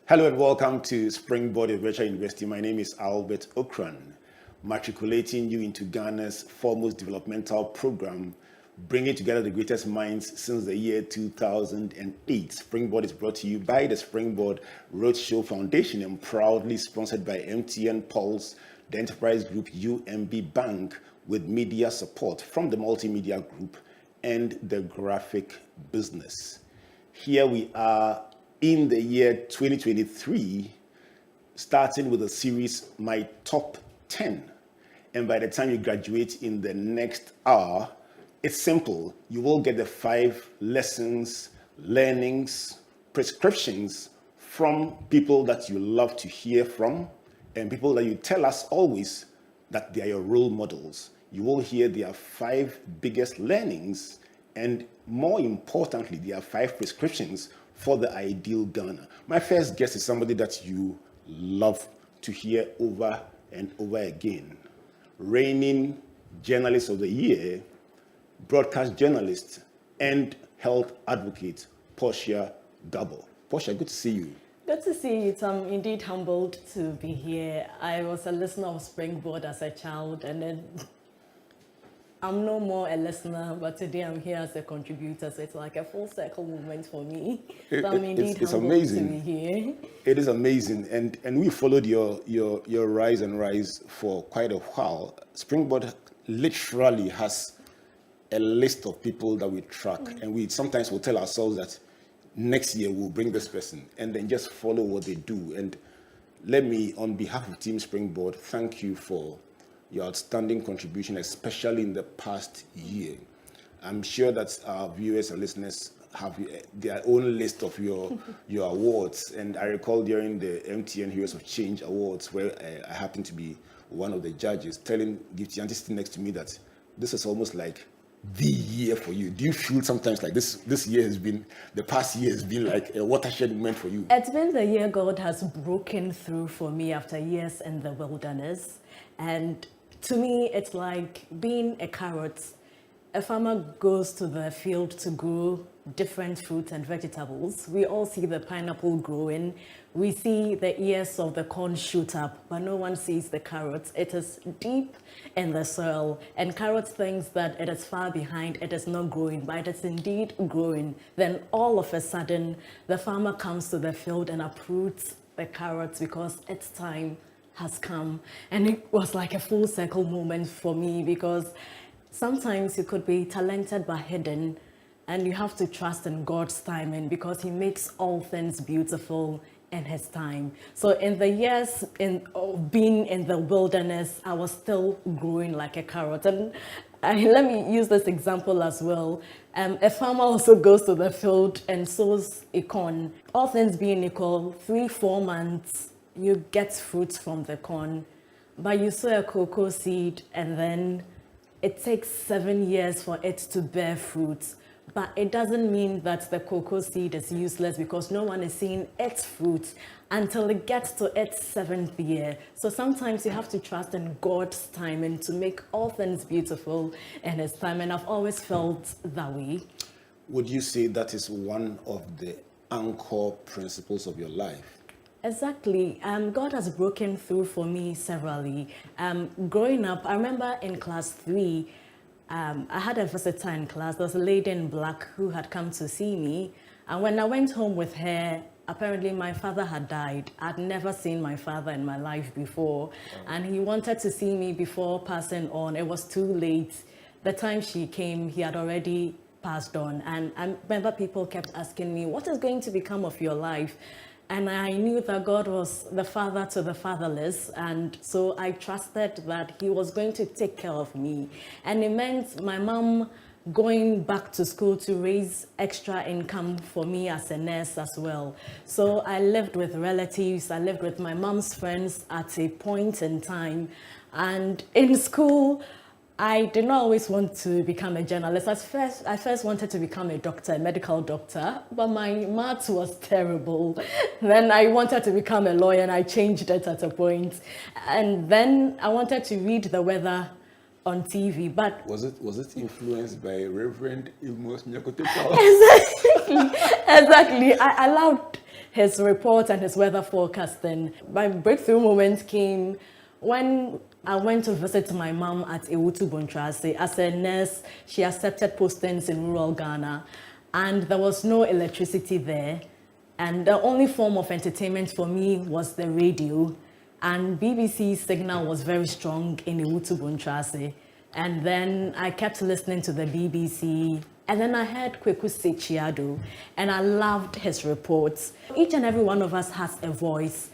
Hello and welcome to Springboard Virtual University. My name is Albert Ocran, matriculating you into Ghana's foremost developmental program, bringing together the greatest minds since the year 2008. Springboard is brought to you by the Springboard Roadshow Foundation and proudly sponsored by MTN Pulse, the Enterprise Group, UMB Bank, with media support from the Multimedia Group and the Graphic Business. Here we are in the year 2023, starting with a series, My Top 10. And by the time you graduate in the next hour, it's simple. You will get the 5 lessons, learnings, prescriptions from people that you love to hear from and people that you tell us always that they are your role models. You will hear their 5 biggest learnings and more importantly, there are 5 prescriptions for the ideal Ghana. My first guest is somebody that you love to hear over and over again. Reigning Journalist of the Year, broadcast journalist, and health advocate, Portia Gabor. Portia, good to see you. Good to see you. I'm indeed humbled to be here. I was a listener of Springboard as a child, and then I'm no more a listener, but today I'm here as a contributor, so it's like a full circle moment for me. So I'm indeed it's humbled amazing. to be here. It is amazing, and we followed your rise and rise for quite a while. Springboard literally has a list of people that we track, and we sometimes will tell ourselves that next year we'll bring this person, and then just follow what they do. And let me, on behalf of Team Springboard, thank you for your outstanding contribution, especially in the past year. I'm sure that our viewers and listeners have their own list of your awards. And I recall during the MTN Heroes of Change Awards, where I happened to be one of the judges, telling Gifty sitting next to me that this is almost like the year for you. Do you feel sometimes like this year has been, the past year has been like a watershed moment for you? It's been the year God has broken through for me after years in the wilderness. And to me, it's like being a carrot. A farmer goes to the field to grow different fruits and vegetables. We all see the pineapple growing. We see the ears of the corn shoot up, but no one sees the carrots. It is deep in the soil, and carrot thinks that it is far behind, it is not growing, but it is indeed growing. Then all of a sudden, the farmer comes to the field and uproots the carrots because it's time has come. And it was like a full circle moment for me, because sometimes you could be talented but hidden, and you have to trust in God's timing, because he makes all things beautiful in his time. So in the years of being in the wilderness, I was still growing like a carrot. And let me use this example as well. A farmer also goes to the field and sows a corn. All things being equal, 3-4 months, you get fruits from the corn, but you sow a cocoa seed and then it takes 7 years for it to bear fruit. But it doesn't mean that the cocoa seed is useless, because no one is seeing its fruit until it gets to its 7th year. So sometimes you have to trust in God's timing to make all things beautiful in his time, and I've always felt that way. Would you say that is one of the anchor principles of your life? Exactly. God has broken through for me severally. Growing up, I remember in class 3, I had a visitor in class. There was a lady in black who had come to see me. And when I went home with her, apparently my father had died. I'd never seen my father in my life before. And he wanted to see me before passing on. It was too late. The time she came, he had already passed on. And I remember people kept asking me, what is going to become of your life? And I knew that God was the father to the fatherless, and so I trusted that he was going to take care of me. And it meant my mom going back to school to raise extra income for me as a nurse as well. So I lived with relatives, I lived with my mom's friends at a point in time. And in school, I did not always want to become a journalist. I first wanted to become a doctor, a medical doctor, but my maths was terrible. Then I wanted to become a lawyer, and I changed it at a point. And then I wanted to read the weather on TV, but was it influenced by Reverend Amos Nyakote? Exactly. I loved his report and his weather forecasting. My breakthrough moment came when I went to visit my mom at Ewutu Bontrase. As a nurse, she accepted postings in rural Ghana, and there was no electricity there. And the only form of entertainment for me was the radio. And BBC signal was very strong in Ewutu Bontrase. And then I kept listening to the BBC. And then I heard Kweku Sechiado, and I loved his reports. Each and every one of us has a voice.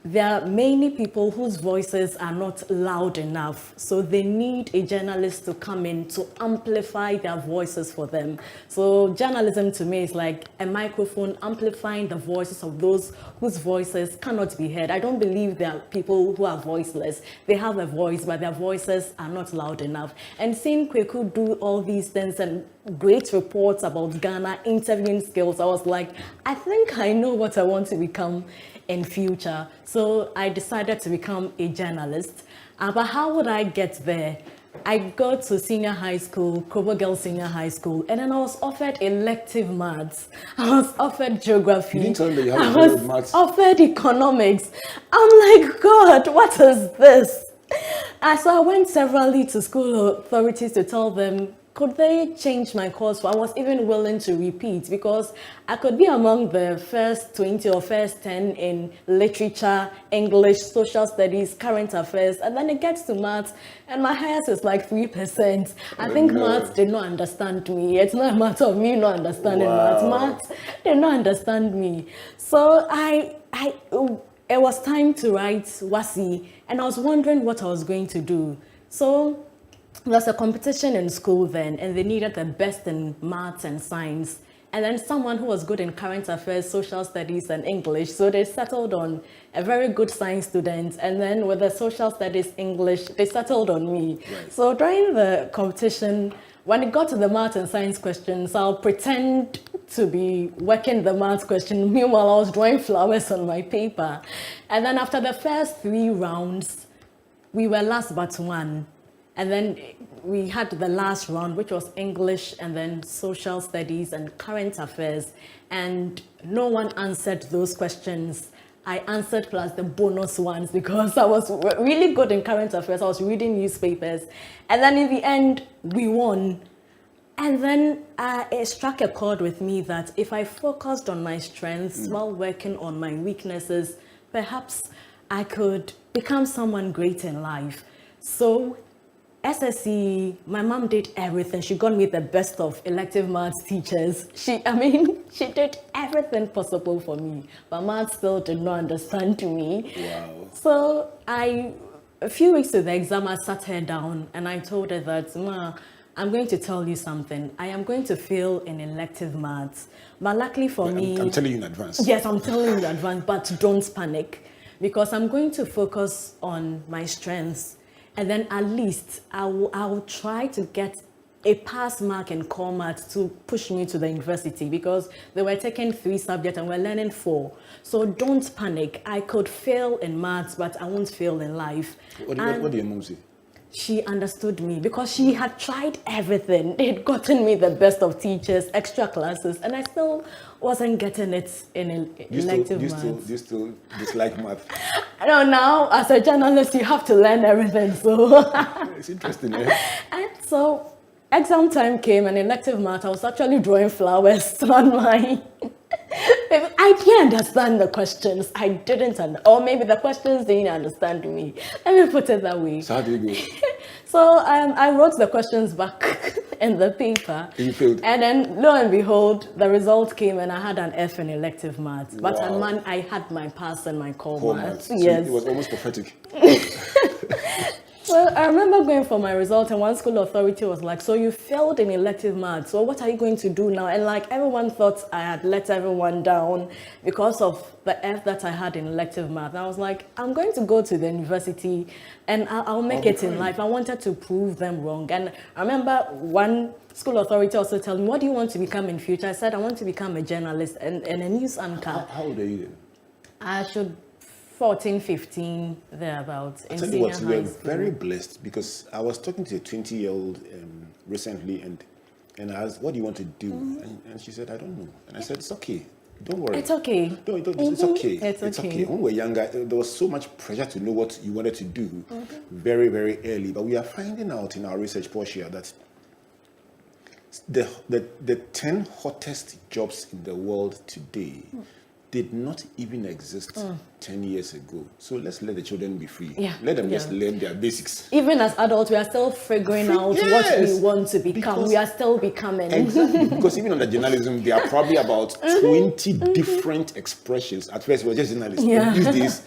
There are many people whose voices are not loud enough, so they need a journalist to come in to amplify their voices for them. So journalism to me is like a microphone amplifying the voices of those whose voices cannot be heard. I don't believe there are people who are voiceless. They have a voice, but their voices are not loud enough. And seeing Kweku do all these things and great reports about Ghana, interviewing skills, I was like, I think I know what I want to become in future. So I decided to become a journalist. But how would I get there? I got to senior high school, Kobo Girls Senior High School, and then I was offered elective maths. I was offered geography. You didn't tell me that you had I was maths. offered economics. I'm like, God, what is this? And so I went severally to school authorities to tell them, could they change my course? I was even willing to repeat because I could be among the first 20 or first 10 in literature, English, social studies, current affairs, and then it gets to maths, and my highest is like 3%. I think maths did not understand me. It's not a matter of me not understanding maths. Maths did not understand me. So it was time to write WASI, and I was wondering what I was going to do. So there was a competition in school then, and they needed the best in maths and science. And then someone who was good in current affairs, social studies, and English. So they settled on a very good science student. And then with the social studies, English, they settled on me. Right. So during the competition, when it got to the maths and science questions, I'll pretend to be working the maths question. Meanwhile, I was drawing flowers on my paper. And then after the first 3 rounds, we were last but one. And then we had the last round, which was English and then social studies and current affairs. And no one answered those questions. I answered plus the bonus ones because I was really good in current affairs. I was reading newspapers. And then in the end, we won. And then it struck a chord with me that if I focused on my strengths while working on my weaknesses, perhaps I could become someone great in life. So SSC, my mom did everything. She got me the best of elective maths teachers. She did everything possible for me, but maths still did not understand me. Wow. So a few weeks to the exam, I sat her down and I told her that, Ma, I'm going to tell you something. I am going to fail in elective maths, but luckily for me... I'm telling you in advance. Yes, I'm telling you in advance, but don't panic because I'm going to focus on my strengths. And then at least I'll try to get a pass mark in core maths to push me to the university because they were taking 3 subjects and we're learning 4. So don't panic. I could fail in maths, but I won't fail in life. What do your mom say? She understood me because she had tried everything. They had gotten me the best of teachers, extra classes, and I still wasn't getting it in elective maths. Do you still dislike math? No, now as a journalist, you have to learn everything. So It's interesting, eh? And so exam time came and elective math, I was actually drawing flowers on my... I didn't understand the questions. I didn't or maybe the questions didn't understand me. Let me put it that way. So how did it go? So I wrote the questions back in the paper. You failed. And then lo and behold, the result came and I had an F in elective maths. But Wow. I had my pass and my core maths. So Yes. it was almost prophetic. Well, I remember going for my result and one school authority was like, so you failed in elective maths, so what are you going to do now? And like everyone thought I had let everyone down because of the F that I had in elective math. And I was like, I'm going to go to the university and I'll make it in life. I wanted to prove them wrong. And I remember one school authority also telling me, what do you want to become in future? I said, I want to become a journalist and a news anchor. How old are you then? I should 14, 15, thereabouts. I tell you what, you were very blessed because I was talking to a 20-year-old recently, and And I asked, what do you want to do? And she said, I don't know. And I said, it's okay. Don't worry. It's okay. It's okay. It's okay. When we were younger, there was so much pressure to know what you wanted to do very, very early. But we are finding out in our research, Portia, that the 10 hottest jobs in the world today did not even exist 10 years ago. So let's let the children be free. Yeah. Let them just learn their basics. Even as adults, we are still figuring out what we want to become. We are still becoming. Exactly. Because even under journalism, there are probably about 20 different expressions. At first, we were just journalists. Yeah. These days,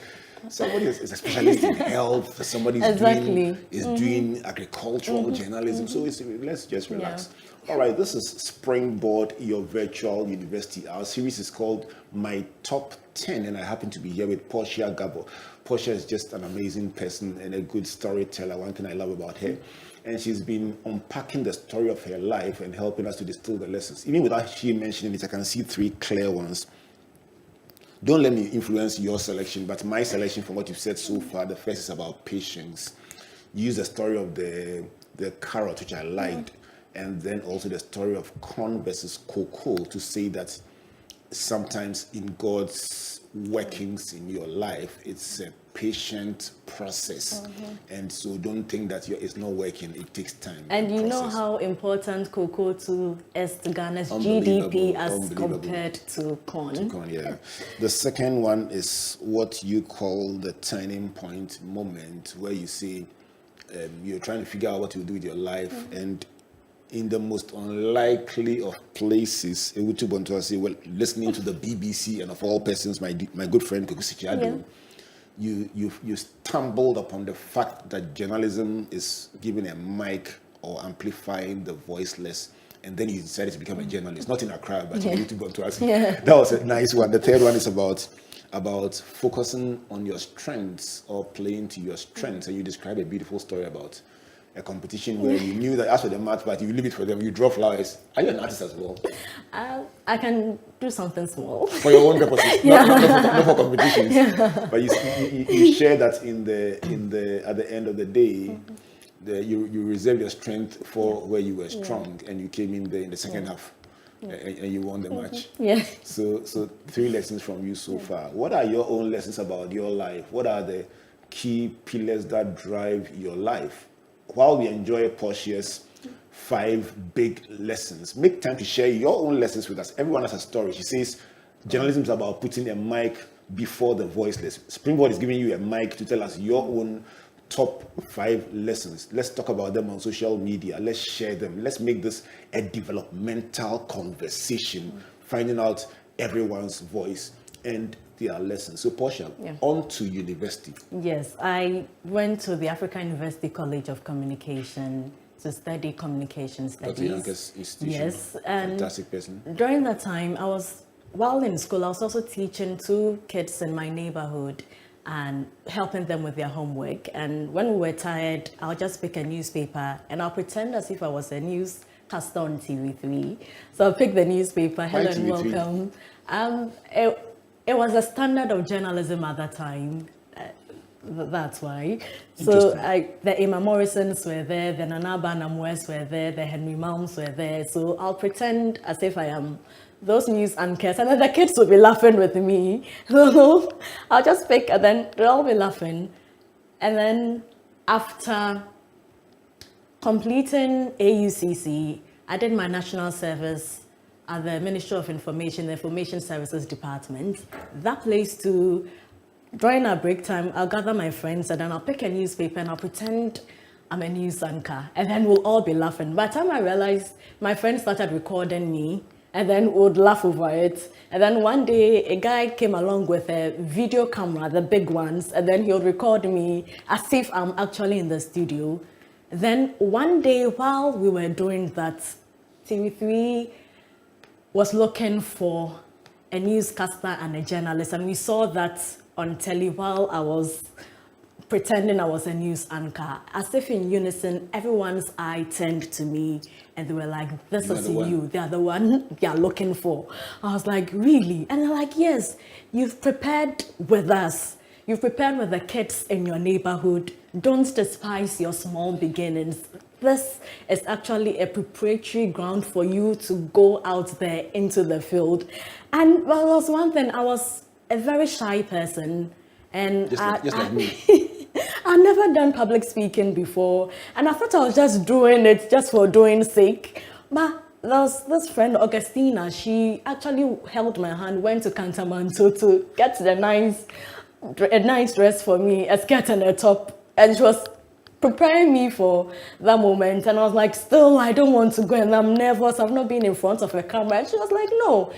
somebody is a specialist in health. Somebody is doing agricultural journalism. So let's just relax. Yeah. All right, this is Springboard, your virtual university. Our series is called My Top 10, and I happen to be here with Portia Gabor. Portia is just an amazing person and a good storyteller. One thing I love about her. And she's been unpacking the story of her life and helping us to distill the lessons. Even without she mentioning it, I can see 3 clear ones. Don't let me influence your selection, but my selection from what you've said so far, the first is about patience. Use the story of the carrot, which I liked. And then also the story of corn versus cocoa to say that sometimes in God's workings in your life, it's a patient process. And so don't think that it's not working, it takes time. And you know how important cocoa is to Ghana's GDP as compared to corn. Yeah. The second one is what you call the turning point moment, where you say you're trying to figure out what to do with your life, and in the most unlikely of places, listening to the BBC and of all persons, my good friend Kukusi Chiado, you stumbled upon the fact that journalism is giving a mic or amplifying the voiceless, and then you decided to become a journalist, not in Accra, but in YouTube. That was a nice one. The third one is about focusing on your strengths or playing to your strengths, and you describe a beautiful story about a competition where you knew that as for the math part, you leave it for them, you draw flowers. Are you an artist as well? I can do something small. For your own purposes, not for competitions. But you share that at the end of the day, you reserve your strength for where you were strong, and you came in there in the second half. And you won the match. So 3 lessons from you so far. What are your own lessons about your life? What are the key pillars that drive your life? While we enjoy Portia's 5 big lessons, make time to share your own lessons with us. Everyone has a story. She says journalism is about putting a mic before the voiceless. Springboard is giving you a mic to tell us your own top 5 lessons. Let's talk about them on social media. Let's share them. Let's make this a developmental conversation, finding out everyone's voice and their lessons. So Portia, on to university. Yes, I went to the African University College of Communication to study communication studies. That's the youngest institution. Yes, and fantastic person. During that time, while in school, I was also teaching 2 kids in my neighborhood and helping them with their homework. And when we were tired, I'll just pick a newspaper and I'll pretend as if I was a newscaster on TV3. So I'll pick the newspaper. Hello and welcome. It was a standard of journalism at that time. That's why. So the Emma Morrisons were there, the Nana Banamwes were there, the Henry Malms were there. So I'll pretend as if I am those news anchors, and then the kids will be laughing with me. So I'll just pick, and then they'll all be laughing. And then after completing AUCC, I did my national service at the Ministry of Information, the Information Services Department. That place too, during our break time, I'll gather my friends and then I'll pick a newspaper and I'll pretend I'm a news anchor, and then we'll all be laughing. By the time I realized, my friends started recording me and then would laugh over it. And then one day, a guy came along with a video camera, the big ones, and then he'll record me as if I'm actually in the studio. Then one day, while we were doing that, TV3 was looking for a newscaster and a journalist, and we saw that on telly while I was pretending I was a news anchor. As if in unison, everyone's eye turned to me and they were like, this is you, they are the one they are looking for. I was like, really? And they're like, yes, you've prepared with us. You've prepared with the kids in your neighborhood. Don't despise your small beginnings. this is actually a preparatory ground for you to go out there into the field. And well, there was one thing, I was a very shy person, and Just like me. I've never done public speaking before, and I thought I was just doing it just for doing sake. But there was this friend, Augustina, she actually held my hand, went to Cantamanto to get a nice dress for me, a skirt and a top, and she was preparing me for that moment. And I was like, still, I don't want to go, and I'm nervous, I've not been in front of a camera. And she was like, no,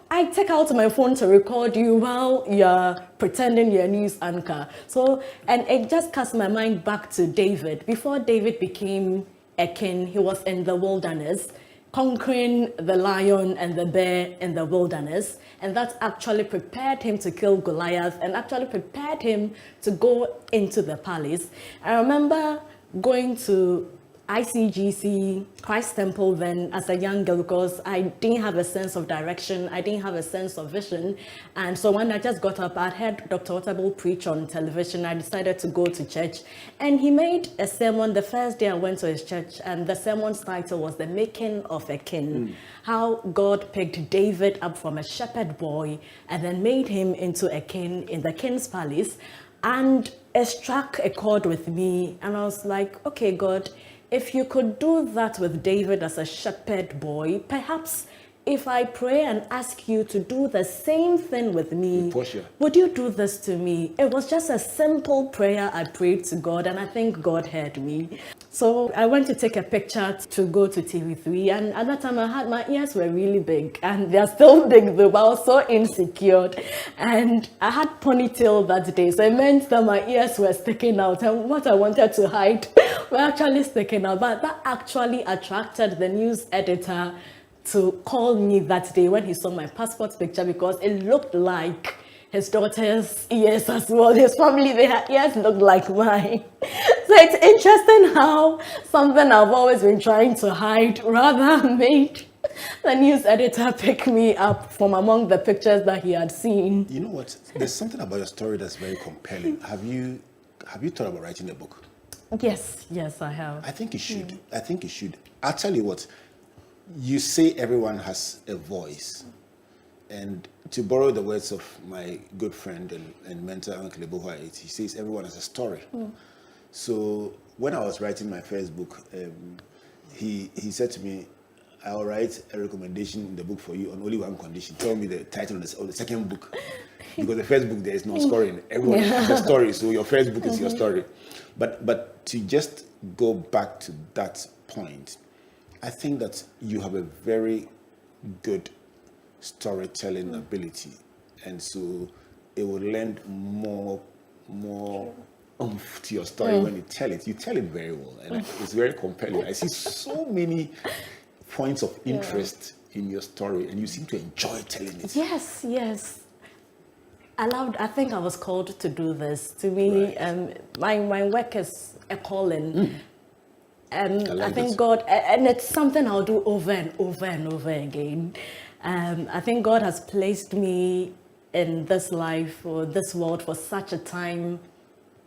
I take out my phone to record you while you're pretending you're a news anchor. So, and it just cast my mind back to David. Before David became a king, he was in the wilderness, conquering the lion and the bear in the wilderness. And that actually prepared him to kill Goliath and actually prepared him to go into the palace. I remember going to ICGC, Christ Temple then as a young girl, because I didn't have a sense of direction, I didn't have a sense of vision. And so when I just got up, I'd heard Dr. Waterbull preach on television. I decided to go to church, and he made a sermon the first day I went to his church, and the sermon's title was The Making of a King. How God picked David up from a shepherd boy and then made him into a king in the king's palace. And it struck a chord with me, and I was like, okay, God, if you could do that with David as a shepherd boy, perhaps if I pray and ask you to do the same thing with me, Portia, would you do this to me? It was just a simple prayer I prayed to God, and I think God heard me. So I went to take a picture to go to TV3, and at that time my ears were really big, and they're still big though, but I was so insecure. And I had ponytail that day, so it meant that my ears were sticking out, and what I wanted to hide were actually sticking out. But that actually attracted the news editor to call me that day when he saw my passport picture, because it looked like his daughter's ears as well. His family, their ears looked like mine. So it's interesting how something I've always been trying to hide rather made the news editor pick me up from among the pictures that he had seen. you know what? There's something about your story that's very compelling. Have you thought about writing a book? Yes, I have. I think you should. I think you should. I'll tell you what. You say everyone has a voice. And to borrow the words of my good friend and mentor, Uncle Ebohua, he says everyone has a story. So when I was writing my first book, he said to me, I'll write a recommendation in the book for you on only one condition. Tell me the title of the second book. Because the first book, there is no scoring. Everyone has a story, so your first book is your story. But to just go back to that point, I think that you have a very good storytelling ability, and so it will lend more oomph to your story when you tell it. You tell it very well, and it's very compelling. I see so many points of interest in your story, and you seem to enjoy telling it. Yes. I think I was called to do this. To me, my work is a calling. And I think God, and it's something I'll do over and over and over again. I think God has placed me in this life or this world for such a time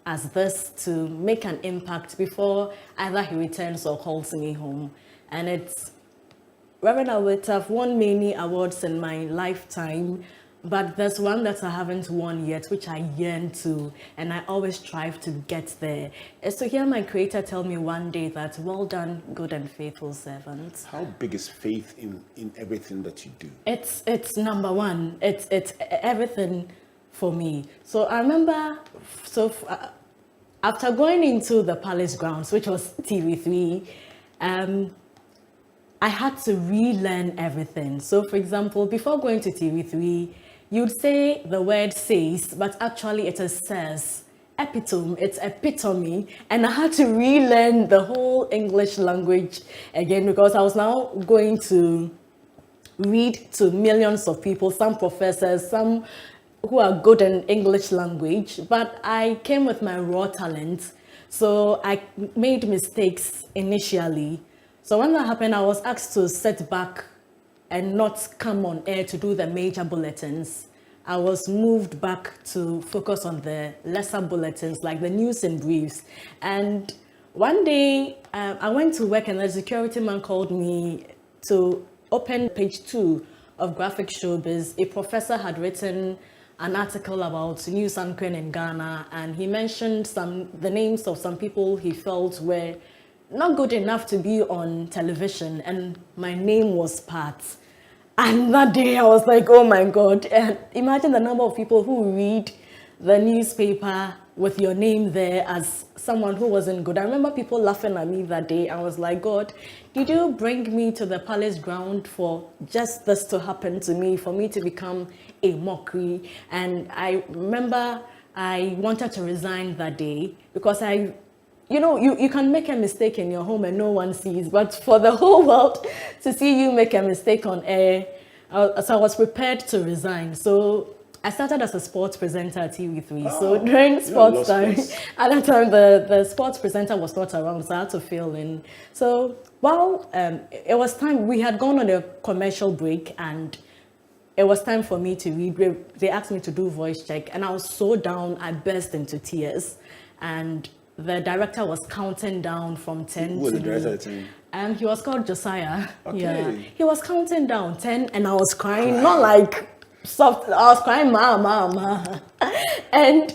as this to make an impact before either he returns or calls me home. And it's, Reverend Albert, I've won many awards in my lifetime, but there's one that I haven't won yet, which I yearn to, and I always strive to get there, is to hear my Creator tell me one day that, well done, good and faithful servant. How big is faith in everything that you do? It's number one. It's everything for me. So I remember, after going into the palace grounds, which was TV3, I had to relearn everything. So for example, before going to TV3, you'd say the word says, but actually it is says. Epitome, it's epitome. And I had to relearn the whole English language again, because I was now going to read to millions of people, some professors, some who are good in English language, but I came with my raw talent. So I made mistakes initially. So when that happened, I was asked to sit back and not come on air to do the major bulletins. I was moved back to focus on the lesser bulletins, like the news and briefs. And One day, I went to work and the security man called me to open page 2 of Graphic Showbiz. A professor had written an article about news anchoring in Ghana, and he mentioned the names of some people he felt were not good enough to be on television, and my name was Pat. And that day I was like, oh my God. And imagine the number of people who read the newspaper with your name there as someone who wasn't good. I remember people laughing at me that day. I was like, God, did you bring me to the palace ground for just this to happen to me, for me to become a mockery? And I remember I wanted to resign that day because you can make a mistake in your home and no one sees, but for the whole world to see you make a mistake on air, so I was prepared to resign. So I started as a sports presenter at TV3. So during sports time, at that time, the sports presenter was not around, so I had to fill in. So while it was time, we had gone on a commercial break and it was time for me to read. They asked me to do voice check and I was so down, I burst into tears. And the director was counting down from 10 Who was to... the director at the time? He was called Josiah. Okay. Yeah. He was counting down 10 and I was crying, not like soft, I was crying, ma. And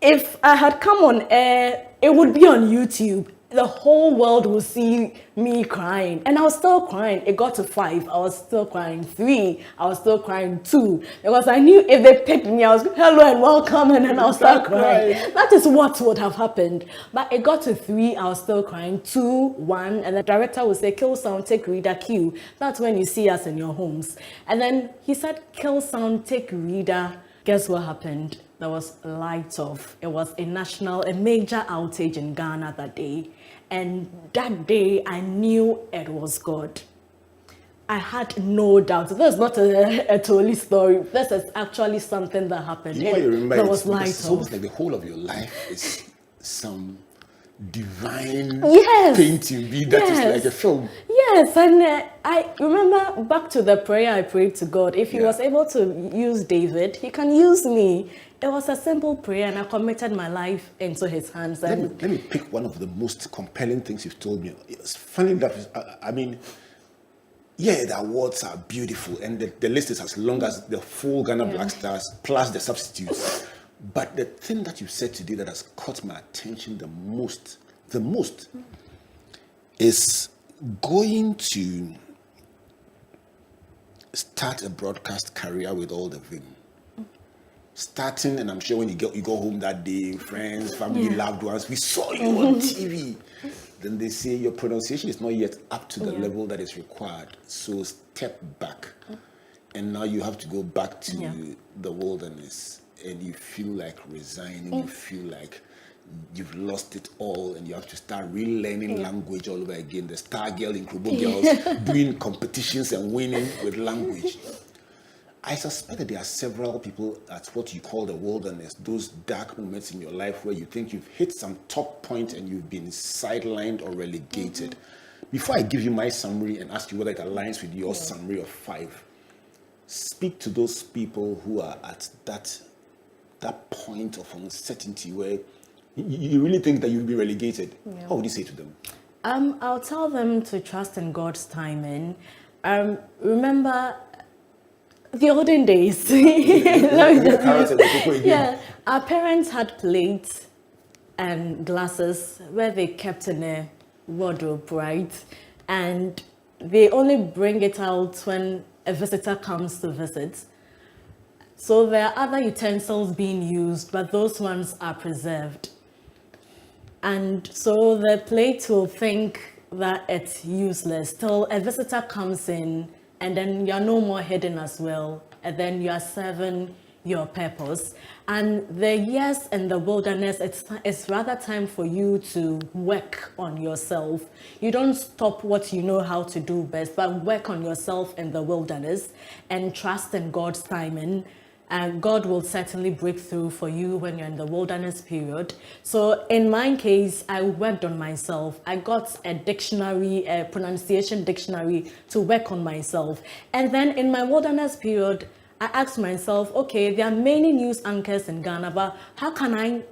if I had come on air, it would be on YouTube. The whole world would see me crying. And I was still crying. It got to 5. I was still crying. 3. I was still crying. 2. Because I knew if they picked me, I was hello and welcome, and then I'll start crying. That is what would have happened. But it got to 3. I was still crying. 2, 1. And the director would say, kill sound, take reader, cue. That's when you see us in your homes. And then he said, kill sound, take reader. Guess what happened? There was lights off. It was a major outage in Ghana that day. And that day, I knew it was God. I had no doubt. This is not a Tolly story. This is actually something that happened. You know what you remember? There was light it's off. almost like the whole of your life is some divine Yes. painting that is like a film. Yes, and I remember back to the prayer I prayed to God. If he was able to use David, he can use me. It was a simple prayer and I committed my life into his hands. And Let me pick one of the most compelling things you've told me. It's funny that, the awards are beautiful and the list is as long as the full Ghana Black Stars plus the substitutes. But the thing that you said today that has caught my attention the most is going to start a broadcast career with all the vim. Starting, and I'm sure when you go home that day, friends, family, loved ones, we saw you on TV. Then they say your pronunciation is not yet up to the level that is required. So step back. And now you have to go back to the wilderness. And you feel like resigning, you feel like you've lost it all, and you have to start relearning language all over again. The star girl in Krobo Girls doing competitions and winning with language. I suspect that there are several people at what you call the wilderness, those dark moments in your life where you think you've hit some top point and you've been sidelined or relegated. Before I give you my summary and ask you whether it aligns with your summary of 5, speak to those people who are at that point of uncertainty where you really think that you'll be relegated. What would you say to them? I'll tell them to trust in God's timing. Remember the olden days. Our parents had plates and glasses where they kept in a wardrobe, right? And they only bring it out when a visitor comes to visit. So there are other utensils being used, but those ones are preserved. And so the plate will think that it's useless till a visitor comes in, and then you're no more hidden as well, and then you are serving your purpose. And the years in the wilderness, it's rather time for you to work on yourself. You don't stop what you know how to do best, but work on yourself in the wilderness and trust in God's timing. And God will certainly break through for you when you're in the wilderness period. So in my case, I worked on myself. I got a dictionary, a pronunciation dictionary to work on myself. And then in my wilderness period, I asked myself, okay, there are many news anchors in Ghana, but how can I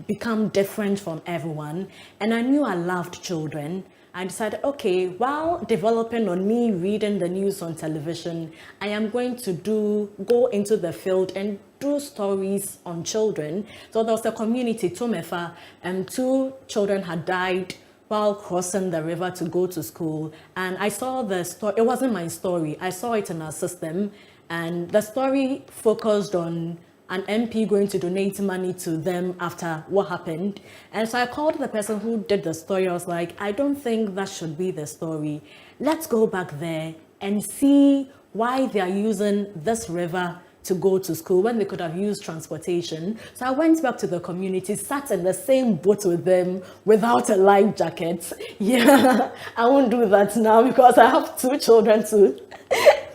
become different from everyone. And I knew I loved children. I decided, okay, while developing on me reading the news on television, I am going to go into the field and do stories on children. So there was a community, Tomefa, and 2 children had died while crossing the river to go to school. And I saw the story. It wasn't my story. I saw it in our system. And the story focused on an MP going to donate money to them after what happened. And so I called the person who did the story. I was like, I don't think that should be the story. Let's go back there and see why they are using this river to go to school when they could have used transportation. So I went back to the community, sat in the same boat with them without a life jacket. Yeah, I won't do that now because I have 2 children to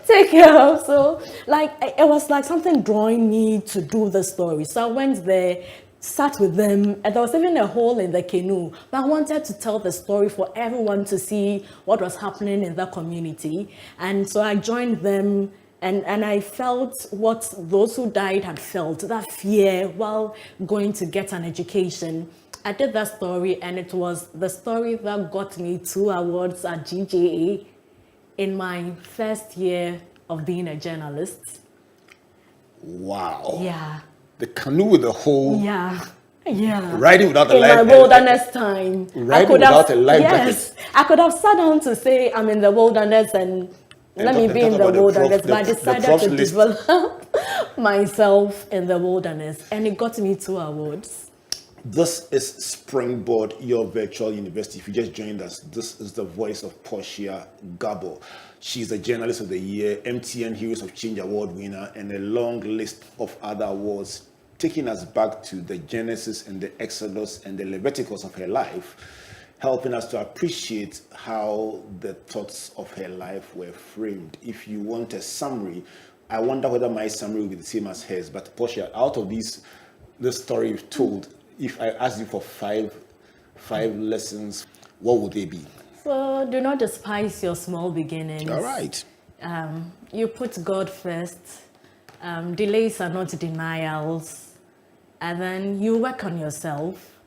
take care of. So like, it was like something drawing me to do the story. So I went there, sat with them, and there was even a hole in the canoe. But I wanted to tell the story for everyone to see what was happening in that community. And so I joined them, and I felt what those who died had felt, that fear while going to get an education. I did that story, and it was the story that got me 2 awards at GJA in my first year of being a journalist. Wow. Yeah. The canoe with the hole. Yeah. Yeah. Riding without a life jacket. In my wilderness time. Riding without a life jacket. Yes. I could have sat down to say I'm in the wilderness and let me be in the wilderness, but I decided to develop myself in the wilderness, and it got me 2 awards. This is Springboard, your virtual university. If you just joined us, this is the voice of Portia Gabor. She's a Journalist of the Year, MTN Heroes of Change Award winner, and a long list of other awards, taking us back to the Genesis and the Exodus and the Leviticus of her life, helping us to appreciate how the thoughts of her life were framed. If you want a summary, I wonder whether my summary will be the same as hers. But Portia, out of this story you've told, if I asked you for five lessons, what would they be? So do not despise your small beginnings. All right. You put God first. Delays are not denials. And then you work on yourself.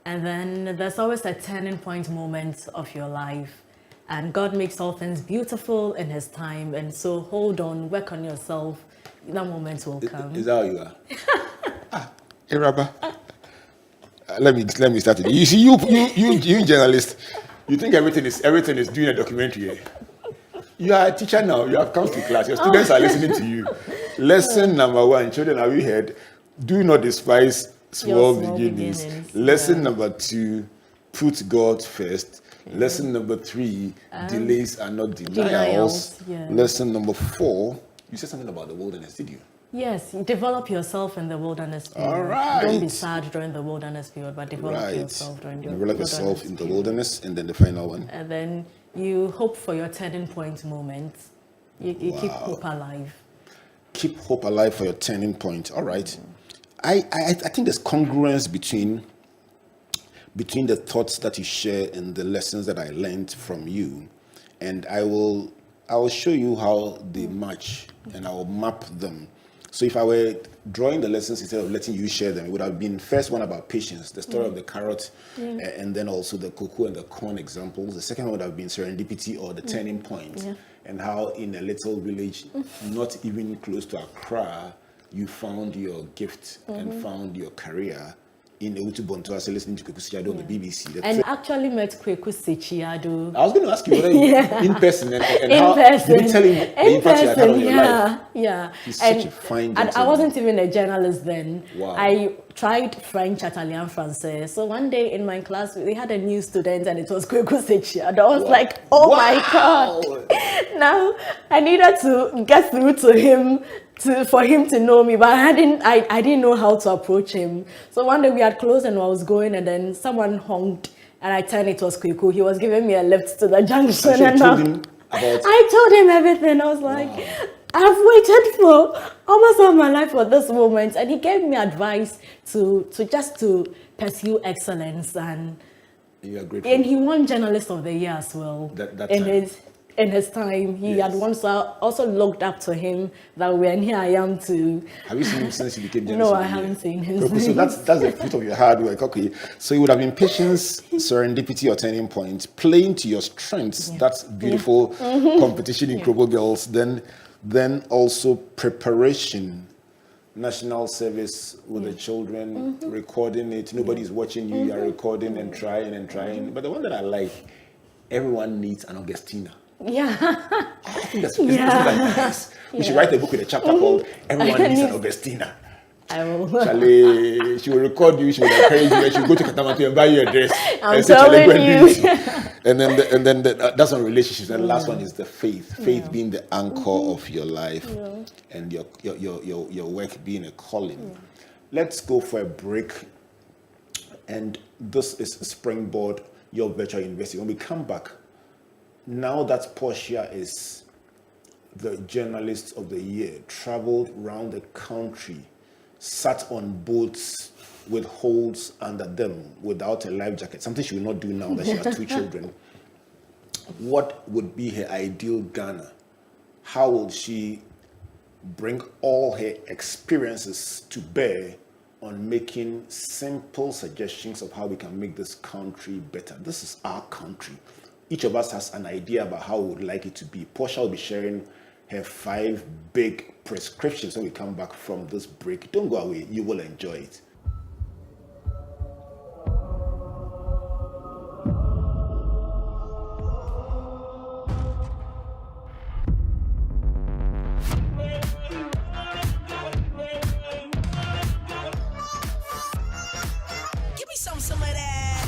And then there's always a turning point moment of your life. And God makes all things beautiful in His time. And so hold on, work on yourself. That moment will come. Is that how you are? Hey, Rabba. Let me start it. You see, you journalist, you think everything is doing a documentary. Eh? You are a teacher now. You have come to class. Your students are listening to you. Lesson number 1, children, have you heard? Do not despise small beginnings. Lesson number 2, put God first. Okay. Lesson number 3, delays are not denials. Yeah. Lesson number 4, you said something about the wilderness, did you? Yes, develop yourself in the wilderness period. All right. Don't be sad during the wilderness period, but develop yourself during the develop yourself in the wilderness, and then the final one. And then you hope for your turning point moment. You keep hope alive. Keep hope alive for your turning point. All right. I think there's congruence between the thoughts that you share and the lessons that I learned from you, and I will show you how they match, and I will map them. So if I were drawing the lessons instead of letting you share them, it would have been first one about patience, the story of the carrot, and then also the cocoa and the corn examples. The second one would have been serendipity, or the turning point, and how in a little village, not even close to Accra, you found your gift and found your career in Ewutu Bontoase, listening to Kweku Sechiado on the BBC. And actually met Kweku Sechiado. I was going to ask you whether in person and how person. did you tell him the impact you had on your life? Yeah. He's such a fine gentleman. And I wasn't even a journalist then. Wow. I tried French at Alliance Française. So one day in my class, we had a new student and it was Kweku Sechiado. I was like, oh my God. Now I needed to get through to him for him to know me, but I didn't know how to approach him. So one day we had closed and I was going, and then someone honked, and I turned, it was Kweku. He was giving me a lift to the junction, and I told him everything. I was like, wow. I've waited for almost all my life for this moment, and he gave me advice to pursue excellence, and you are grateful. And he won Journalist of the Year as well. in his time. He Yes. had once also looked up to him that when here I am to. Have you seen him since he became general No, I secretary? haven't seen him. Okay, so that's the fruit of your hard work. Okay, so it would have been patience, serendipity, or turning point, playing to your strengths. That's beautiful competition in Krobo Girls. Then also preparation, national service with the children, recording it. Nobody's watching you. You're recording and trying and trying. But the one that I like, everyone needs an Augustina. Yeah. I think that's really nice. We should write a book with a chapter called "Everyone Needs an Augustina." I will. Charlie, she will record you. She will encourage you. And she will go to Katamatu and buy you a dress. I'm and say, telling "Charlie, go and do you." it." And then that's on relationships. And the last one is the faith. Faith being the anchor of your life, and your work being a calling. Let's go for a break. And this is Springboard, your virtual university. When we come back, now that Portia is the journalist of the year, traveled around the country, sat on boats with holes under them without a life jacket, something she will not do now that she has 2 children. What would be her ideal Ghana? How will she bring all her experiences to bear on making simple suggestions of how we can make this country better? This is our country. Each of us has an idea about how we would like it to be. Portia will be sharing her 5 big prescriptions when we come back from this break. Don't go away. You will enjoy it. Give me some of that.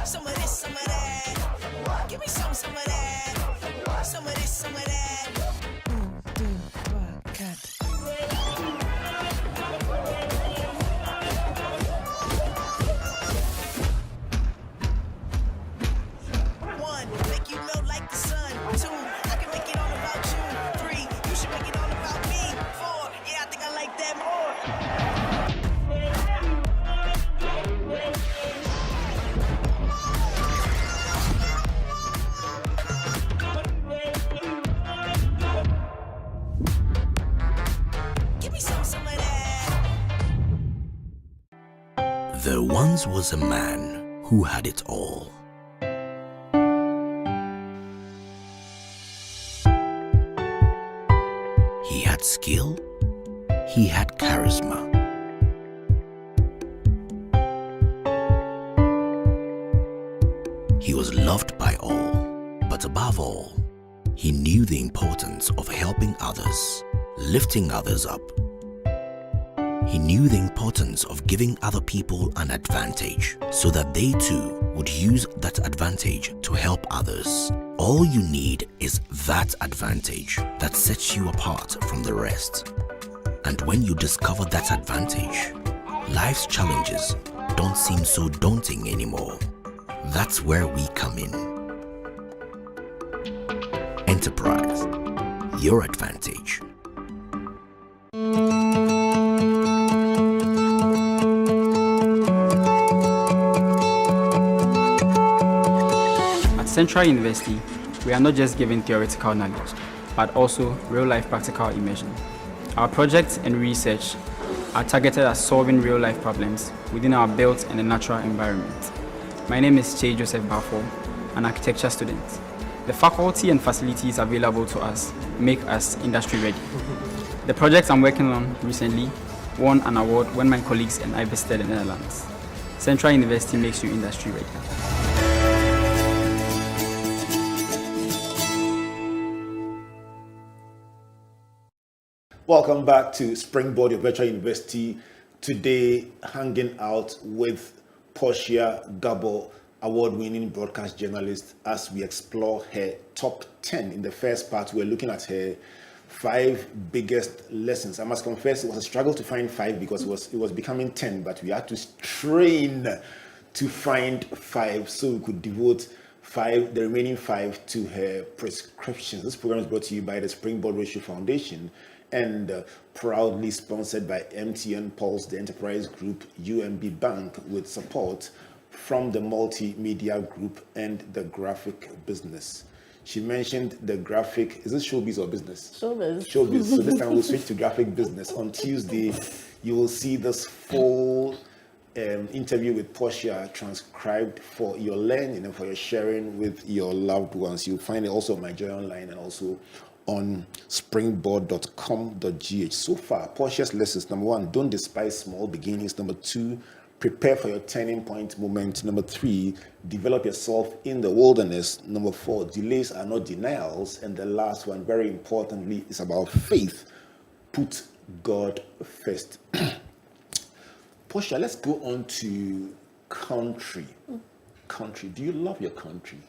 Some of this, some of that. Give me some of that. Some of this, some of that. One, make you melt like the sun. 2, I can make it all about you. 3, you should make it all about me. 4, yeah, I think I like that more. Give me some of that. There once was a man who had it all. He had skill, he had charisma. He was loved by all, but above all, he knew the importance of helping others, lifting others up. He knew the importance of giving other people an advantage so that they too would use that advantage to help others. All you need is that advantage that sets you apart from the rest. And when you discover that advantage, life's challenges don't seem so daunting anymore. That's where we come in. Enterprise, your advantage. At Central University, we are not just giving theoretical knowledge, but also real-life practical immersion. Our projects and research are targeted at solving real-life problems within our built and natural environment. My name is Che Joseph Bafo, an architecture student. The faculty and facilities available to us make us industry ready. The project I'm working on recently won an award when my colleagues and I visited the Netherlands. Central University makes you industry ready. Welcome back to Springboard, your virtual university. Today, hanging out with Portia Gabor, award-winning broadcast journalist, as we explore her top 10. In the first part, we're looking at her 5 biggest lessons. I must confess, it was a struggle to find 5 because it was becoming 10, but we had to strain to find 5 so we could devote the remaining 5 to her prescriptions. This program is brought to you by the Springboard Ratio Foundation and proudly sponsored by MTN Pulse, the Enterprise Group, UMB Bank, with support from the Multimedia Group and the Graphic Business. She mentioned the graphic. Is this showbiz or business? Showbiz. Showbiz. So this time we'll switch to graphic business. On Tuesday, you will see this full interview with Portia transcribed for your learning and for your sharing with your loved ones. You'll find it also on my Joy Online and also on springboard.com.gh. So far, Portia's lessons: number 1, don't despise small beginnings. Number 2, prepare for your turning point moment. Number 3, develop yourself in the wilderness. Number 4, delays are not denials. And the last one, very importantly, is about faith. Put God first. Portia, let's go on to country. Country. Do you love your country?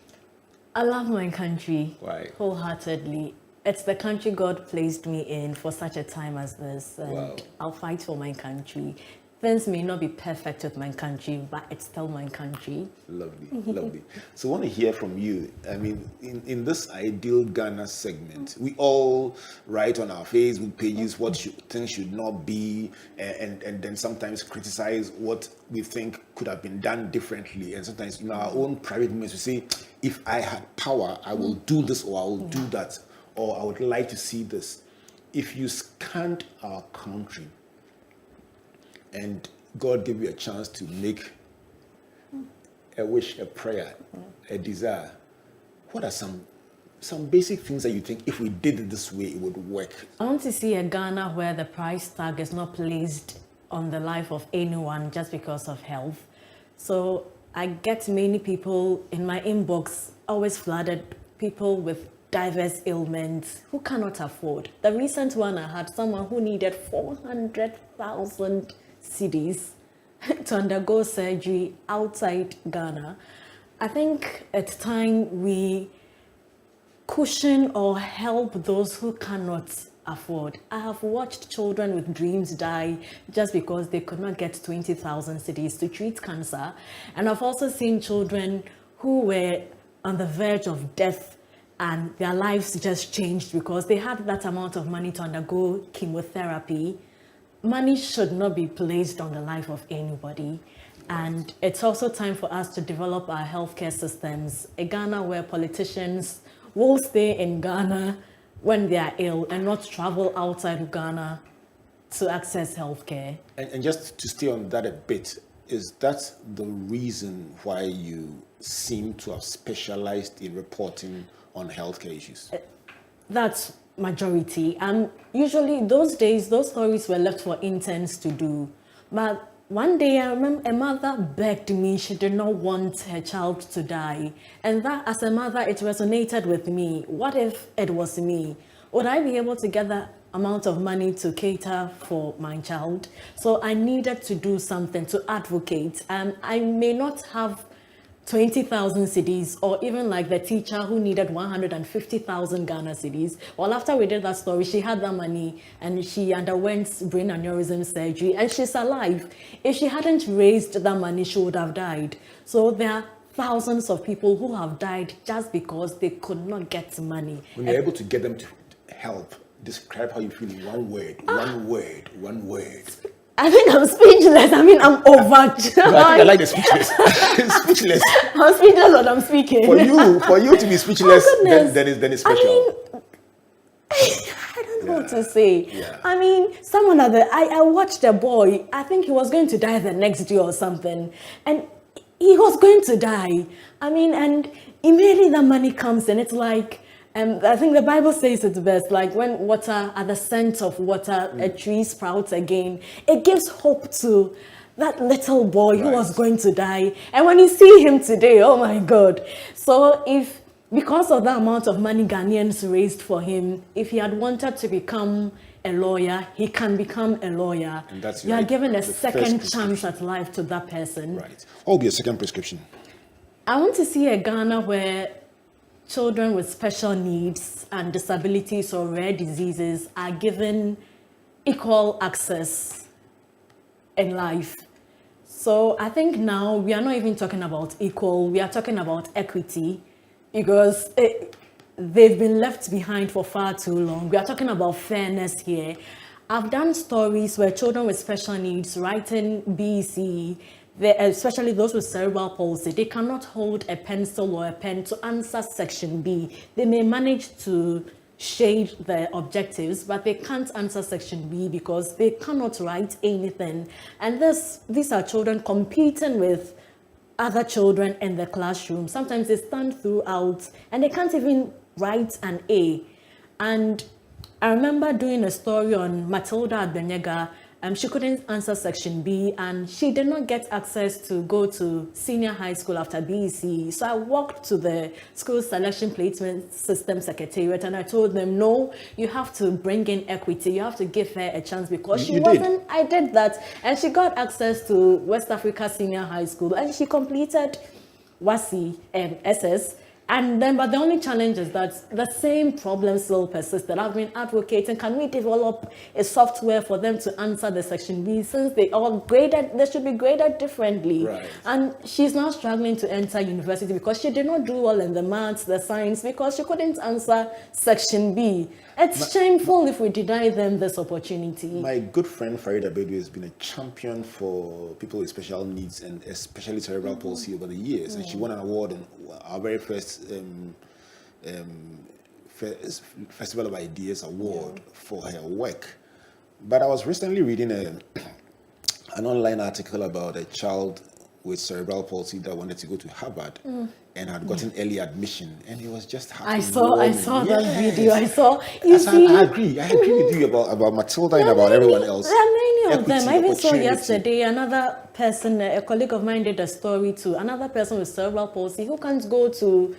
I love my country. Why? Wholeheartedly. It's the country God placed me in for such a time as this. And Wow. I'll fight for my country. Things may not be perfect with my country, but it's still my country. Lovely, lovely. So I want to hear from you. I mean, in this Ideal Ghana segment, we all write on our Facebook pages what things should not be, and then sometimes criticize what we think could have been done differently. And sometimes in our own private moments, we say, if I had power, I will do this, or I will do that, or I would like to see this. If you scanned our country, and God gave you a chance to make a wish, a prayer, a desire, what are some basic things that you think if we did it this way, it would work? I want to see a Ghana where the price tag is not placed on the life of anyone just because of health. So I get many people in my inbox, always flooded, people with diverse ailments who cannot afford. The recent one, I had someone who needed 400,000 cedis to undergo surgery outside Ghana. I think it's time we cushion or help those who cannot afford. I have watched children with dreams die just because they could not get 20,000 cedis to treat cancer. And I've also seen children who were on the verge of death and their lives just changed because they had that amount of money to undergo chemotherapy. Money should not be placed on the life of anybody. And it's also time for us to develop our healthcare systems. A Ghana where politicians will stay in Ghana when they are ill and not travel outside of Ghana to access healthcare. And just to stay on that a bit, is that the reason why you seem to have specialized in reporting on healthcare issues? That's majority. Usually those days, those stories were left for interns to do. But one day I remember a mother begged me, she did not want her child to die. And that, as a mother, it resonated with me. What if it was me? Would I be able to get that amount of money to cater for my child? So I needed to do something to advocate. I may not have 20,000 cedis, or even like the teacher who needed 150,000 Ghana cedis. Well, after we did that story, she had that money and she underwent brain aneurysm surgery and she's alive. If she hadn't raised that money, she would have died. So there are thousands of people who have died just because they could not get money. When you're able to get them to help, describe how you feel in one word. One word. I think I'm speechless. I mean, I'm overjoyed. No, I think I like the speechless. Speechless. I'm speechless when I'm speaking. For you to be speechless, goodness. then it's special. I mean, I don't know what to say. Yeah. I mean, someone I watched a boy, I think he was going to die the next day or something. And he was going to die. I mean, and immediately the money comes in, it's like, I think the Bible says it best, like when water, at the scent of water, a tree sprouts again. It gives hope to that little boy who was going to die. And when you see him today, oh my God. So if, because of the amount of money Ghanaians raised for him, if he had wanted to become a lawyer, he can become a lawyer. And that's you are given a the second first chance at life to that person. Right. What will be a second prescription? I want to see a Ghana where children with special needs and disabilities or rare diseases are given equal access in life. So I think now we are not even talking about equal, we are talking about equity, because they've been left behind for far too long. We are talking about fairness here. I've done stories where children with special needs, writing BC, especially those with cerebral palsy, they cannot hold a pencil or a pen to answer section B. They may manage to shade their objectives, but they can't answer section B because they cannot write anything. And these are children competing with other children in the classroom. Sometimes they stand throughout and they can't even write an A. And I remember doing a story on Matilda Adbenyega. She couldn't answer section B and she did not get access to go to senior high school after BEC. So I walked to the school selection placement system secretariat and I told them, no, you have to bring in equity. You have to give her a chance because she wasn't. I did that. And she got access to West Africa Senior High School and she completed WASI and SS. And then, but the only challenge is that the same problems still persisted. I've been advocating, can we develop a software for them to answer the section B since they are graded, they should be graded differently. Right. And she's now struggling to enter university because she did not do well in the maths, the science, because she couldn't answer section B. It's shameful if we deny them this opportunity. My good friend Farida Bedu has been a champion for people with special needs and especially cerebral palsy over the years. And she won an award in our very first Festival of Ideas Award for her work. But I was recently reading an online article about a child with cerebral palsy that wanted to go to Harvard and had gotten early admission, and it was just I saw that video. I agree with you about Matilda and about everyone else. There are many of them. I even saw opportunity. yesterday another person, a colleague of mine did a story too. Another person with cerebral palsy who can't go to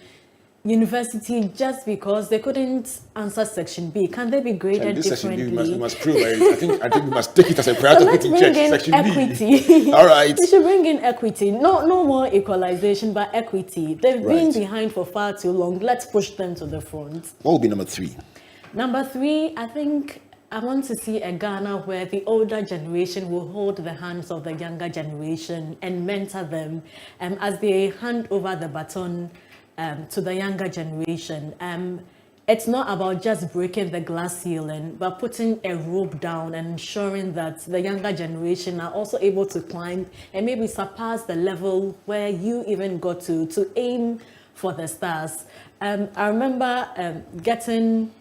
university just because they couldn't answer section B. Can they be graded this differently? Section B we must prove. I think we must take it as a priority. Let's bring in section equity. B. All right. We should bring in equity. No more equalization, but equity. They've been behind for far too long. Let's push them to the front. What will be number 3? Number 3, I think I want to see a Ghana where the older generation will hold the hands of the younger generation and mentor them as they hand over the baton to the younger generation. It's not about just breaking the glass ceiling, but putting a rope down and ensuring that the younger generation are also able to climb and maybe surpass the level where you even got to aim for the stars. I remember getting,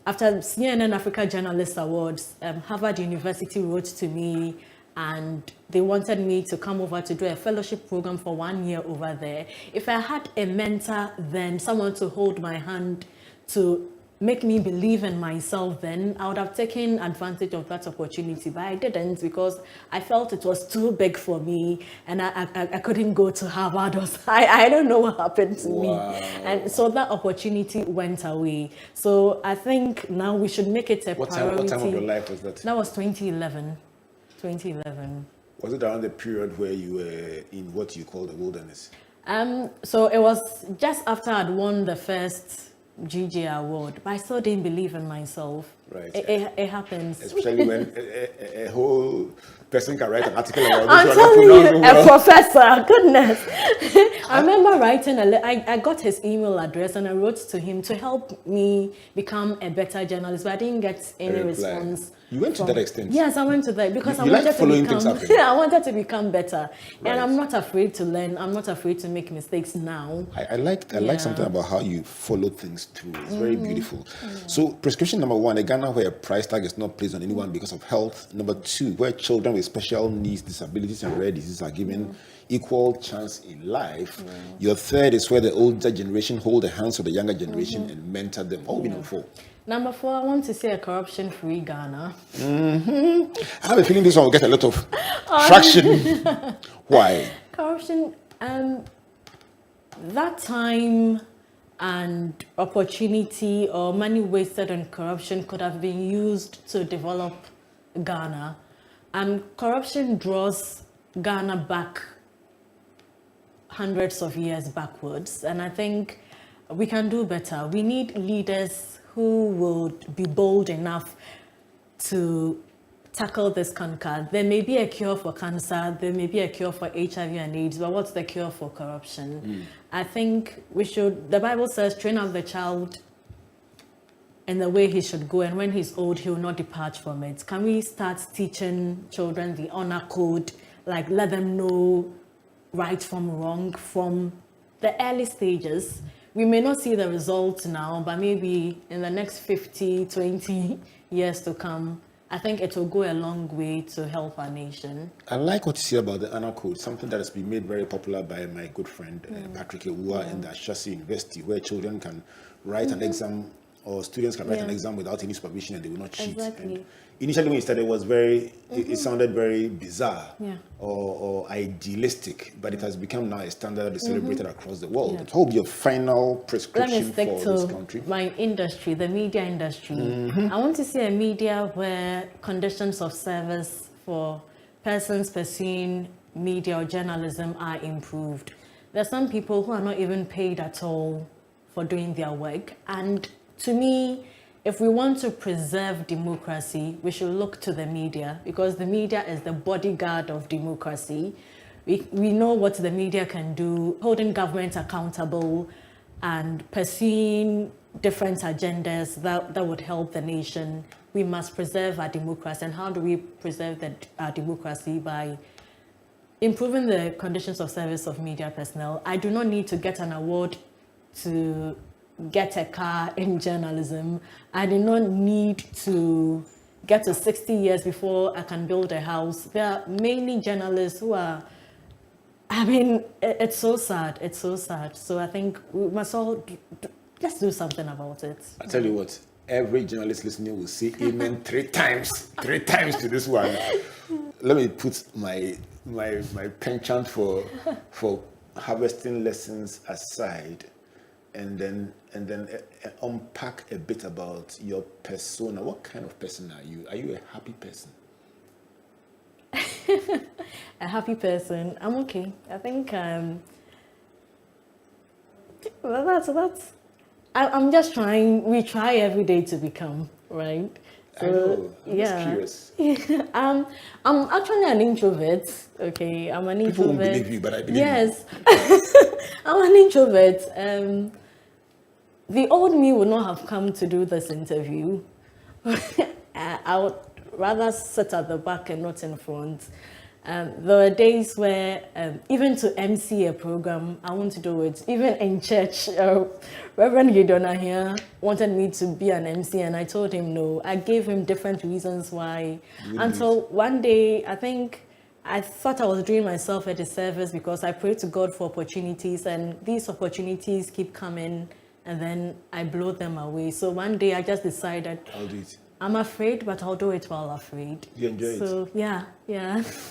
after CNN Africa Journalist Awards, Harvard University wrote to me and they wanted me to come over to do a fellowship program for 1 year over there. If I had a mentor then, someone to hold my hand, to make me believe in myself, then I would have taken advantage of that opportunity, but I didn't because I felt it was too big for me and I couldn't go to Harvard. I don't know what happened to me. And so that opportunity went away. So I think now we should make it a priority. What time of your life was that? That was 2011. 2011. Was it around the period where you were in what you call the wilderness? So it was just after I'd won the first GJ award, but I still didn't believe in myself. Right. It happens. Especially when a whole person can write an article about I'm telling you, a professor, goodness. I remember writing I got his email address and I wrote to him to help me become a better journalist, but I didn't get any response. You went to that extent? Yes, I went to that because I wanted to become better. Right. And I'm not afraid to learn. I'm not afraid to make mistakes now. I like something about how you follow things through. It's very beautiful. So prescription number 1, a Ghana where a price tag is not placed on anyone because of health. Number 2, where children with special needs, disabilities and rare diseases are given equal chance in life. Your 3rd is where the older generation hold the hands of the younger generation and mentor them. What will be number 4? Number 4, I want to see a corruption-free Ghana. I have a feeling this one will get a lot of traction. Why? Corruption, that time and opportunity or money wasted on corruption could have been used to develop Ghana. Corruption draws Ghana back hundreds of years backwards, and I think we can do better. We need leaders who would be bold enough to tackle this cancer. There may be a cure for cancer, there may be a cure for HIV and AIDS, but what's the cure for corruption? I think we should, the Bible says, train up the child in the way he should go, and when he's old, he will not depart from it. Can we start teaching children the honor code, like let them know right from wrong from the early stages. We may not see the results now, but maybe in the next 50, 20 years to come, I think it will go a long way to help our nation. I like what you say about the honor code, something that has been made very popular by my good friend Patrick Ewua in the Ashesi University, where children can write an exam, or students can write an exam without any supervision and they will not cheat. Exactly. And initially when it started, it was it sounded very bizarre or idealistic, but it has become now a standard that is celebrated across the world. What will be your final Let me prescription stick for to this country? my industry, the media industry. I want to see a media where conditions of service for persons pursuing media or journalism are improved. There are some people who are not even paid at all for doing their work. And to me, if we want to preserve democracy, we should look to the media, because the media is the bodyguard of democracy. We know what the media can do, holding government accountable and pursuing different agendas that would help the nation. We must preserve our democracy. And how do we preserve our democracy? By improving the conditions of service of media personnel. I do not need to get an award to get a car in journalism. I do not need to get to 60 years before I can build a house. There are many journalists who are, it's so sad. It's so sad. So I think we must all let's do something about it. I tell you what, every journalist listening will say amen 3 times to this one. Let me put my penchant for harvesting lessons aside, and then unpack a bit about your persona. What kind of person are you? Are you a happy person? A happy person. I'm okay. I think that's. I'm just trying. We try every day to become, right. So, I know. I'm just curious. I'm actually an introvert. Okay, I'm an introvert. People won't believe you, but I believe you. I'm an introvert. The old me would not have come to do this interview. I would rather sit at the back and not in front. There were days where even to MC a program, I want to do it. Even in church, Reverend Gidona here wanted me to be an MC, and I told him no. I gave him different reasons why. Until one day, I thought I was doing myself a disservice, because I prayed to God for opportunities, and these opportunities keep coming, and then I blow them away. So one day I just decided, I'll do it. I'm afraid, but I'll do it while afraid. You enjoy it? So, yeah.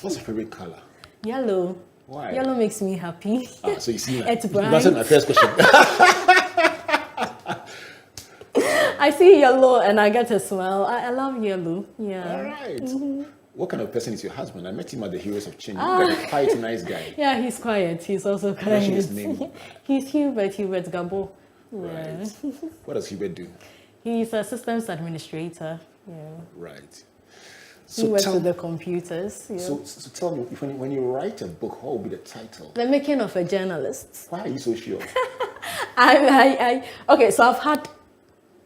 What's your favorite color? Yellow. Why? Yellow makes me happy. So you see, It's you bright. answered my first question. I see yellow and I get a smile. I love yellow. Yeah. All right. What kind of person is your husband? I met him at the Heroes of Change. He's a quiet, nice guy. Yeah, he's quiet. He's also quiet. Mention his name. He's Hubert Gabor. Yeah. Right. What does Hubert do? He's a systems administrator. Yeah. Right. He works with the computers. Yeah. So tell me, when you write a book, what will be the title? The Making of a Journalist. Why are you so sure? Okay, so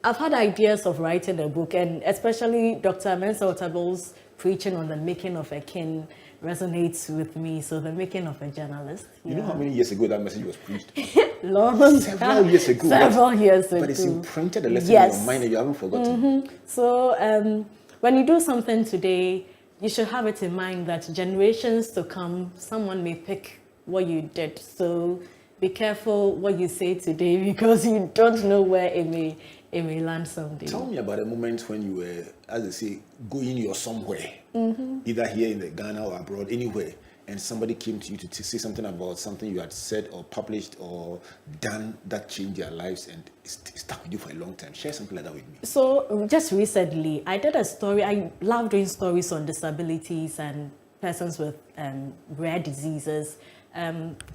I've had ideas of writing a book, and especially Dr. Mensah Otable's preaching on the making of a king resonates with me. So the making of a journalist. You know how many years ago that message was preached? Several years ago. Several years ago. But it's imprinted a lesson in your mind and you haven't forgotten. So when you do something today, you should have it in mind that generations to come, someone may pick what you did. So be careful what you say today, because you don't know where it may land someday. Tell me about a moment when you were, as they say, going your somewhere, either here in the Ghana or abroad, anywhere, and somebody came to you to say something about something you had said or published or done that changed their lives and stuck with you for a long time. Share something like that with me. So just recently, I did a story. I love doing stories on disabilities and persons with rare diseases.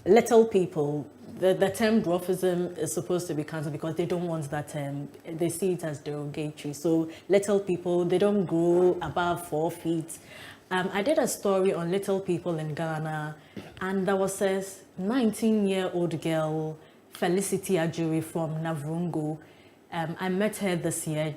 Little people, the term dwarfism is supposed to be cancelled because they don't want that term. They see it as derogatory. So little people, they don't grow above 4 feet. I did a story on little people in Ghana, and there was a 19-year-old girl, Felicity Ajuri from Navrungo. I met her this year,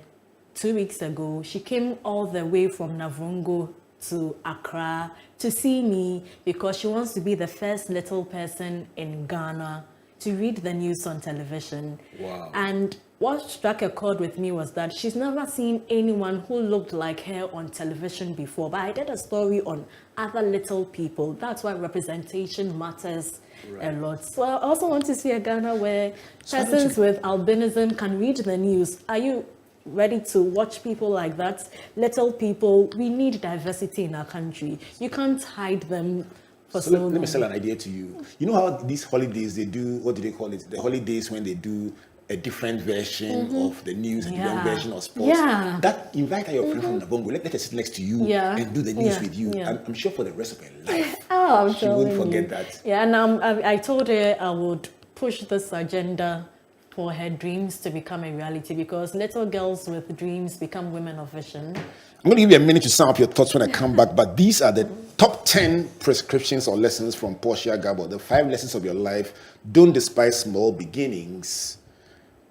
2 weeks ago. She came all the way from Navrungo to Accra to see me because she wants to be the first little person in Ghana to read the news on television. Wow. And what struck a chord with me was that she's never seen anyone who looked like her on television before. But I did a story on other little people. That's why representation matters a lot. So I also want to see a Ghana where persons with albinism can read the news. Are you ready to watch people like that? Little people, we need diversity in our country. You can't hide them. So let me sell an idea to you. You know how these holidays, they do, what do they call it? The holidays when they do a different version of the news, a different version of sports. Yeah. That invite your friend from Nabongo, let her sit next to you and do the news with you. Yeah. I'm sure for the rest of her life, Oh, she won't forget that. Yeah, and I told her I would push this agenda for her dreams to become a reality because little girls with dreams become women of vision. I'm going to give you a minute to sum up your thoughts when I come back, but these are the top 10 prescriptions or lessons from Portia Gabor, the 5 lessons of your life. Don't despise small beginnings.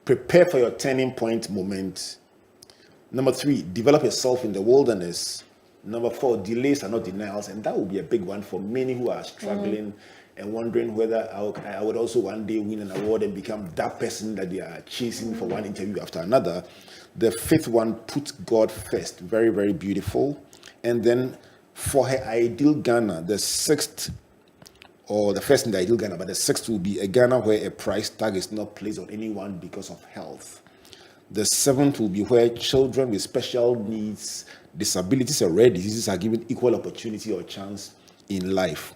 Prepare for your turning point moment. Number 3, develop yourself in the wilderness. Number 4, delays are not denials, and that will be a big one for many who are struggling and wondering whether I would also one day win an award and become that person that they are chasing for one interview after another. The 5th one, put God first. Very, very beautiful. And then for her ideal Ghana, the 6th, or the first in the ideal Ghana, but the 6th will be a Ghana where a price tag is not placed on anyone because of health. The 7th will be where children with special needs, disabilities, or rare diseases are given equal opportunity or chance in life.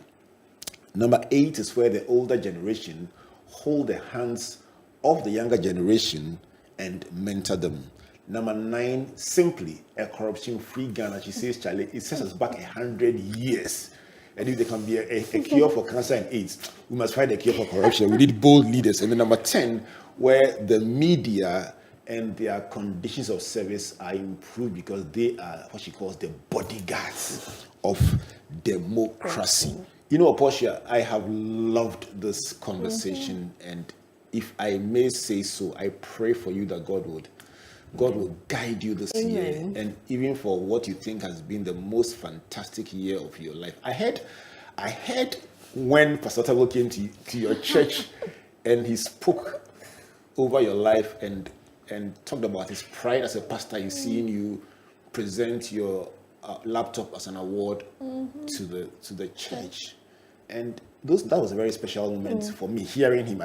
Number 8 is where the older generation hold the hands of the younger generation and mentor them. Number 9, simply a corruption-free Ghana. She says, Charlie, it sets us back 100 years. And if there can be a cure for cancer and AIDS, we must find a cure for corruption. We need bold leaders. And then number 10, where the media and their conditions of service are improved because they are what she calls the bodyguards of democracy. You know, Portia, I have loved this conversation, and if I may say so, I pray for you that God will guide you this year, and even for what you think has been the most fantastic year of your life. I heard when Pastor Tabo came to your church and he spoke over your life and talked about his pride as a pastor. He's seeing you present your laptop as an award to the church, and that was a very special moment for me. Hearing him,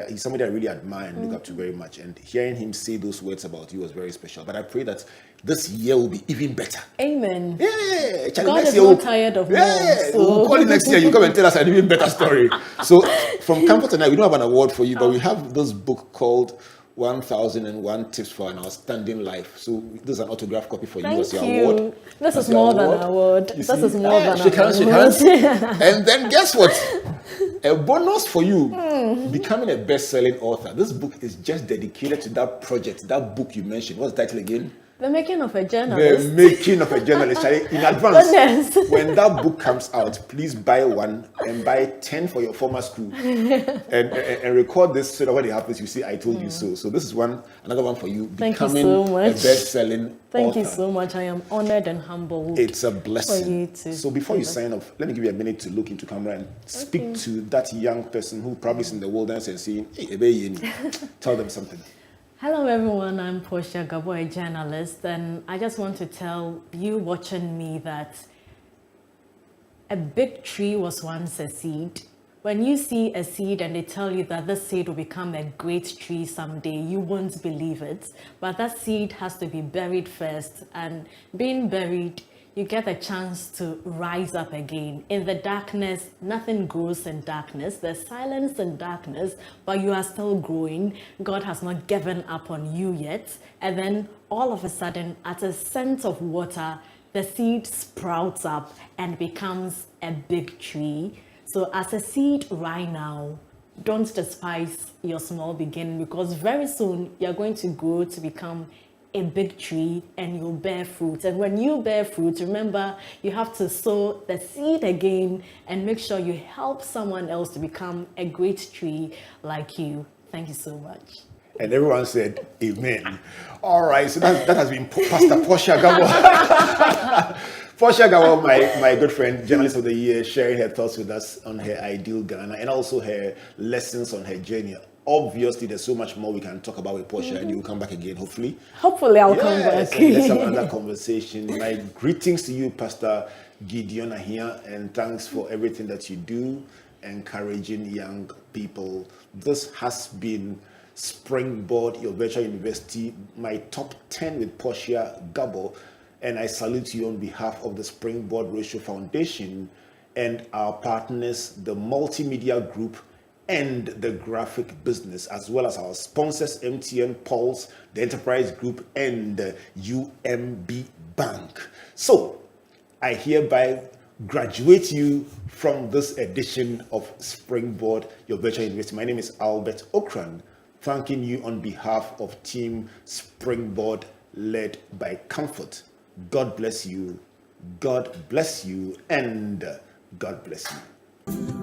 he's somebody I really admire and look up to very much, and hearing him say those words about you was very special. But I pray that this year will be even better. Amen. Yeah, God is not tired of more. We'll call it next year. You come and tell us an even better story. So, from Comfort and I, we don't have an award for you, but we have this book called 1001 Tips for an Outstanding Life. So this is an autograph copy for you as your award. This is more than an award. This is more than shake hands, an award. And then guess what? A bonus for you, becoming a best-selling author. This book is just dedicated to that project, that book you mentioned. What's the title again? The Making of a Journalist. The Making of a Journalist. In advance, when that book comes out, please buy one and buy 10 for your former school. and record this so that when it happens, you say, I told you so. So this is another one for you. Thank becoming you so much. A best-selling Thank author. you so much. I am honored and humbled. It's a blessing. For you to so before you sign off, let me give you a minute to look into camera and speak to that young person who probably is in the wilderness and saying, hey, tell them something. Hello everyone, I'm Portia Gabor, a journalist, and I just want to tell you watching me that a big tree was once a seed. When you see a seed and they tell you that this seed will become a great tree someday, you won't believe it. But that seed has to be buried first, and being buried, you get a chance to rise up again. In the darkness, nothing grows in darkness. There's silence in darkness, but you are still growing. God has not given up on you yet. And then all of a sudden, at a scent of water, the seed sprouts up and becomes a big tree. So as a seed right now, don't despise your small beginning, because very soon you're going to grow to become a big tree and you'll bear fruit. And when you bear fruit, remember, you have to sow the seed again and make sure you help someone else to become a great tree like you. Thank you so much. And everyone said, amen. All right, so that has been Pastor Portia Gabor. Portia Gabor, my good friend, journalist of the year, sharing her thoughts with us on her ideal Ghana and also her lessons on her journey. Obviously, there's so much more we can talk about with Portia, and you'll come back again, hopefully. Hopefully, I'll come Yes, back. and let's have another conversation. My greetings to you, Pastor Gideon here, and thanks for everything that you do, encouraging young people. This has been Springboard, your virtual university, my top 10 with Portia Gabor, and I salute you on behalf of the Springboard Ratio Foundation and our partners, the Multimedia Group and the graphic business, as well as our sponsors, MTN, Pulse, the Enterprise Group, and the UMB Bank. So, I hereby graduate you from this edition of Springboard, your virtual university. My name is Albert Ocran, thanking you on behalf of Team Springboard, led by Comfort. God bless you, God bless you, and God bless you.